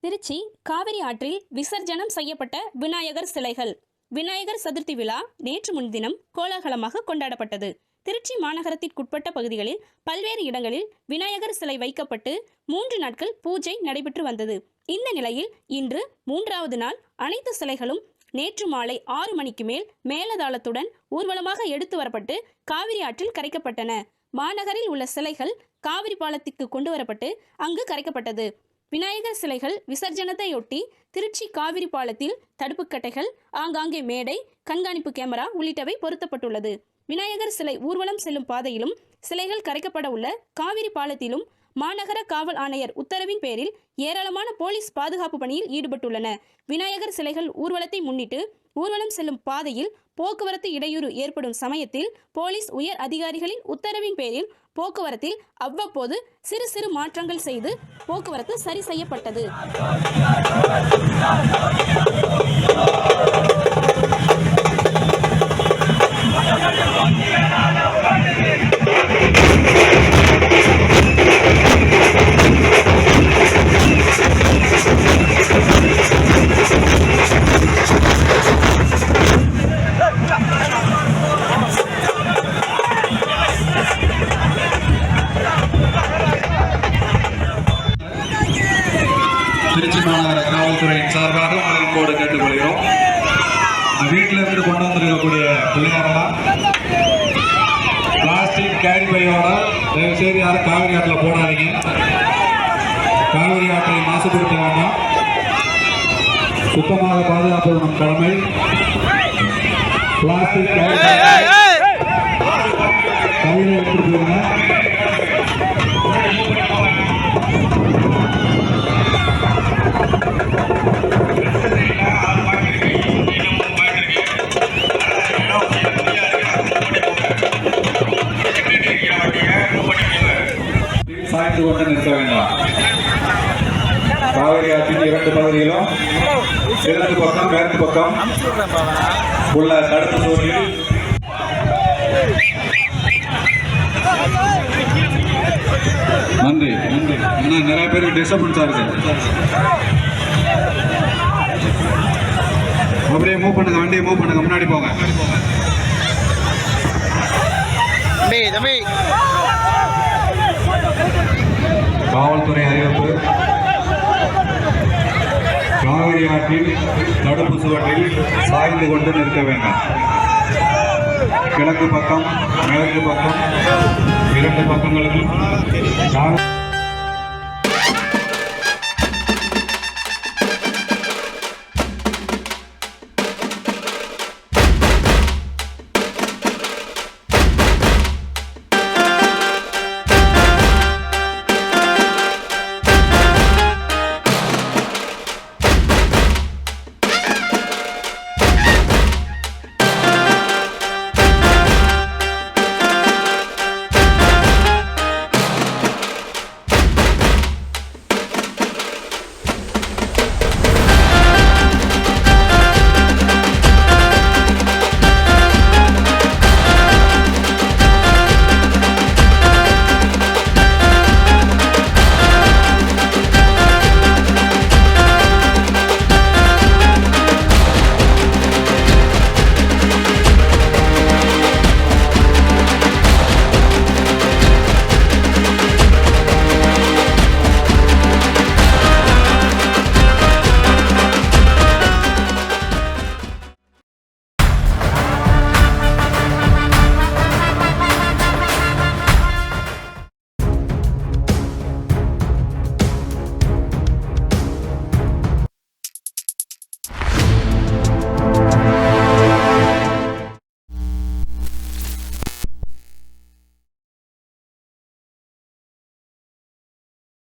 திருச்சி காவிரி ஆற்றில் விசர்ஜனம் செய்யப்பட்ட விநாயகர் சிலைகள். விநாயகர் சதுர்த்தி விழா நேற்று முன்தினம் கோலாகலமாக கொண்டாடப்பட்டது. திருச்சி மாநகரத்திற்குட்பட்ட பகுதிகளில் பல்வேறு இடங்களில் விநாயகர் சிலை வைக்கப்பட்டு 3 நாட்கள் பூஜை நடைபெற்று வந்தது. இந்த நிலையில் இன்று 3வது நாள் அனைத்து சிலைகளும் நேற்று மாலை 6 மணிக்கு மேல் மேலதாளத்துடன் ஊர்வலமாக எடுத்து வரப்பட்டு காவிரி ஆற்றில் கரைக்கப்பட்டன. மாநகரில் உள்ள சிலைகள் காவிரி பாலத்திற்கு கொண்டு வரப்பட்டு அங்கு கரைக்கப்பட்டது. விநாயகர் சிலைகள் விசர்ஜனத்தையொட்டி திருச்சி காவிரி பாலத்தில் தடுப்புக்கட்டைகள், ஆங்காங்கே மேடை, கண்காணிப்பு கேமரா உள்ளிட்டவை பொருத்தப்பட்டுள்ளது. விநாயகர் சிலை ஊர்வலம் செல்லும் பாதையிலும் சிலைகள் கரைக்கப்பட உள்ள காவிரி பாலத்திலும் மாநகர காவல் ஆணையர் உத்தரவின் பேரில் ஏராளமான போலீஸ் பாதுகாப்பு பணியில் ஈடுபட்டுள்ளன. விநாயகர் சிலைகள் ஊர்வலத்தை முன்னிட்டு ஊர்வலம் செல்லும் பாதையில் போக்குவரத்து இடையூறு ஏற்படும் சமயத்தில் போலீஸ் உயர் அதிகாரிகளின் உத்தரவின் பேரில் போக்குவரத்தில் அவ்வப்போது சிறு சிறு மாற்றங்கள் செய்து போக்குவரத்து சரி செய்யப்பட்டது. திருச்சி மாநகர காவல்துறையின் சார்பாக மனதின்போடு கேட்டுக்கொள்கிறோம். வீட்டில் இருந்து கொண்டு வந்திருக்கக்கூடிய பிள்ளையாரெல்லாம் பிளாஸ்டிக் கேரி பையோட தயவுசெய்து யாரும் காவிரி ஆற்றில் போடாதீங்க. காவிரி ஆற்றை மாசுபடுத்த வேண்டாம். சுத்தமாக பாதுகாப்பது நம் கடமை. பிளாஸ்டிக் கேரி கையில் எடுத்துட்டு போயிருங்க. சாய்ந்து கொண்டு நிற்க வேண்டாம். காவிரி ஆற்றின் 2 பகுதியிலும் கிழக்கு பக்கம் மேற்கு பக்கம் உள்ள தடுப்பு சுவரில் நன்றி நன்றி. இன்னும் நிறைய பேருக்கு டிஸ்டர்பன்ஸா இருக்கு. அப்படியே மூவ் பண்ணுங்க, வண்டியை மூவ் பண்ணுங்க, முன்னாடி போங்க. காவல்துறை அறிவிப்பு. காவிரி ஆற்றில் தடுப்பு சுவற்றில் சாய்ந்து கொண்டு நிற்க வேண்டாம். கிழக்கு பக்கம் மேற்கு பக்கம் 2 பக்கங்களுக்கும்